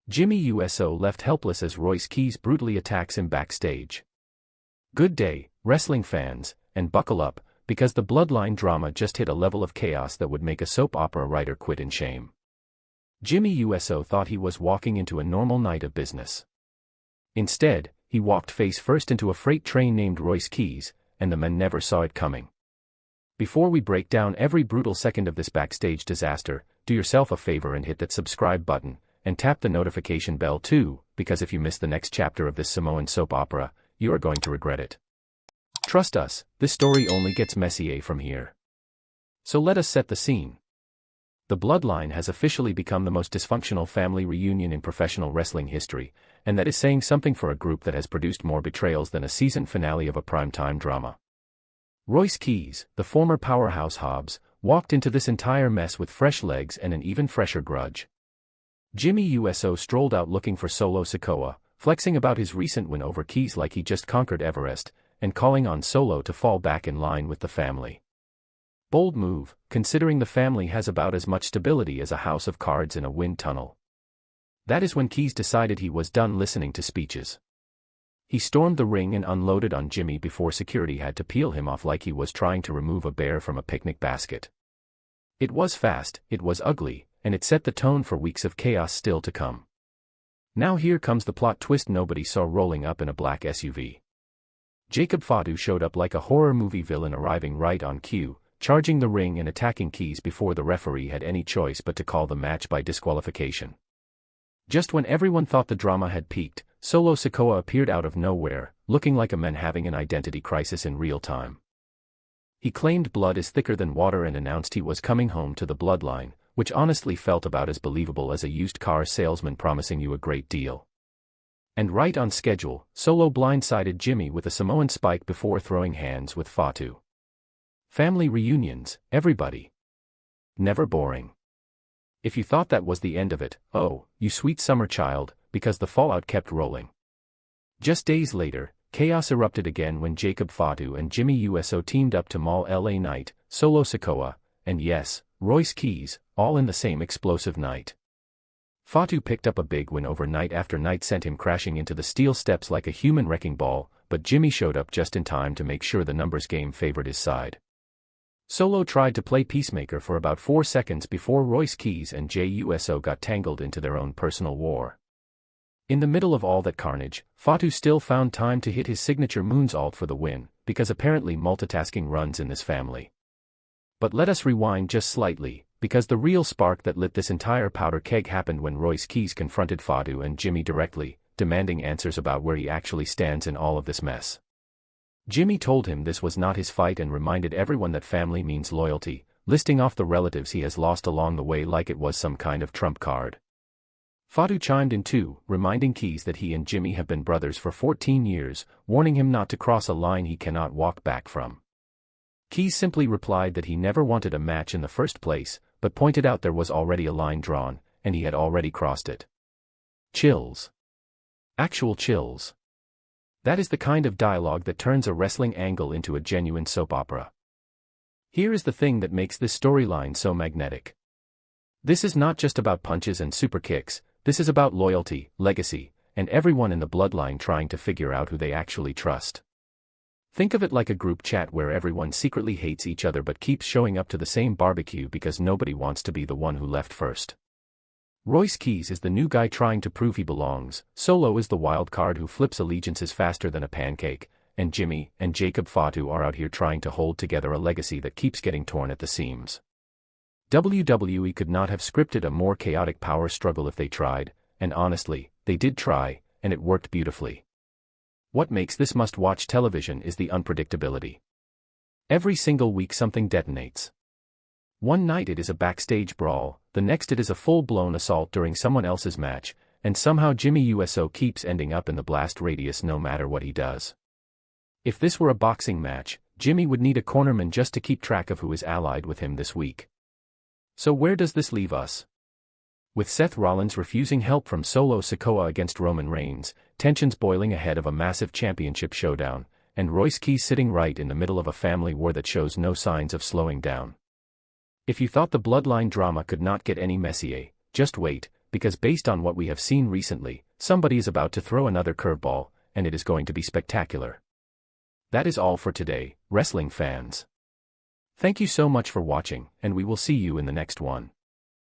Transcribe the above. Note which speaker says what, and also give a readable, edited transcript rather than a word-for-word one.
Speaker 1: Jimmy Uso left helpless as Royce Keys brutally attacks him backstage. Good day, wrestling fans, and buckle up, because the Bloodline drama just hit a level of chaos that would make a soap opera writer quit in shame. Jimmy Uso thought he was walking into a normal night of business. Instead, he walked face first into a freight train named Royce Keys, and the men never saw it coming. Before we break down every brutal second of this backstage disaster, do yourself a favor and hit that subscribe button, and tap the notification bell too, because if you miss the next chapter of this Samoan soap opera, you are going to regret it. Trust us, this story only gets messier from here. So let us set the scene. The Bloodline has officially become the most dysfunctional family reunion in professional wrestling history, and that is saying something for a group that has produced more betrayals than a season finale of a primetime drama. Royce Keys, the former powerhouse Hobbs, walked into this entire mess with fresh legs and an even fresher grudge. Jimmy Uso strolled out looking for Solo Sikoa, flexing about his recent win over Keys like he just conquered Everest, and calling on Solo to fall back in line with the family. Bold move, considering the family has about as much stability as a house of cards in a wind tunnel. That is when Keys decided he was done listening to speeches. He stormed the ring and unloaded on Jimmy before security had to peel him off like he was trying to remove a bear from a picnic basket. It was fast, it was ugly, and it set the tone for weeks of chaos still to come. Now here comes the plot twist nobody saw rolling up in a black SUV. Jacob Fatu showed up like a horror movie villain arriving right on cue, charging the ring and attacking Keys before the referee had any choice but to call the match by disqualification. Just when everyone thought the drama had peaked, Solo Sikoa appeared out of nowhere, looking like a man having an identity crisis in real time. He claimed blood is thicker than water and announced he was coming home to the Bloodline, which honestly felt about as believable as a used car salesman promising you a great deal. And right on schedule, Solo blindsided Jimmy with a Samoan Spike before throwing hands with Fatu. Family reunions, everybody. Never boring. If you thought that was the end of it, oh, you sweet summer child, because the fallout kept rolling. Just days later, chaos erupted again when Jacob Fatu and Jimmy Uso teamed up to maul LA Knight, Solo Sikoa, and yes, Royce Keys, all in the same explosive night. Fatu picked up a big win over Knight after Knight sent him crashing into the steel steps like a human wrecking ball, but Jimmy showed up just in time to make sure the numbers game favored his side. Solo tried to play peacemaker for about 4 seconds before Royce Keys and Jey Uso got tangled into their own personal war. In the middle of all that carnage, Fatu still found time to hit his signature moonsault for the win, because apparently multitasking runs in this family. But let us rewind just slightly, because the real spark that lit this entire powder keg happened when Royce Keys confronted Fatu and Jimmy directly, demanding answers about where he actually stands in all of this mess. Jimmy told him this was not his fight and reminded everyone that family means loyalty, listing off the relatives he has lost along the way like it was some kind of trump card. Fatu chimed in too, reminding Keys that he and Jimmy have been brothers for 14 years, warning him not to cross a line he cannot walk back from. Keys simply replied that he never wanted a match in the first place, but pointed out there was already a line drawn, and he had already crossed it. Chills. Actual chills. That is the kind of dialogue that turns a wrestling angle into a genuine soap opera. Here is the thing that makes this storyline so magnetic. This is not just about punches and super kicks, this is about loyalty, legacy, and everyone in the Bloodline trying to figure out who they actually trust. Think of it like a group chat where everyone secretly hates each other but keeps showing up to the same barbecue because nobody wants to be the one who left first. Royce Keys is the new guy trying to prove he belongs, Solo is the wild card who flips allegiances faster than a pancake, and Jimmy and Jacob Fatu are out here trying to hold together a legacy that keeps getting torn at the seams. WWE could not have scripted a more chaotic power struggle if they tried, and honestly, they did try, and it worked beautifully. What makes this must-watch television is the unpredictability. Every single week something detonates. One night it is a backstage brawl, the next it is a full-blown assault during someone else's match, and somehow Jimmy Uso keeps ending up in the blast radius no matter what he does. If this were a boxing match, Jimmy would need a cornerman just to keep track of who is allied with him this week. So where does this leave us? With Seth Rollins refusing help from Solo Sikoa against Roman Reigns, tensions boiling ahead of a massive championship showdown, and Royce Keys sitting right in the middle of a family war that shows no signs of slowing down. If you thought the Bloodline drama could not get any messier, just wait, because based on what we have seen recently, somebody is about to throw another curveball, and it is going to be spectacular. That is all for today, wrestling fans. Thank you so much for watching, and we will see you in the next one.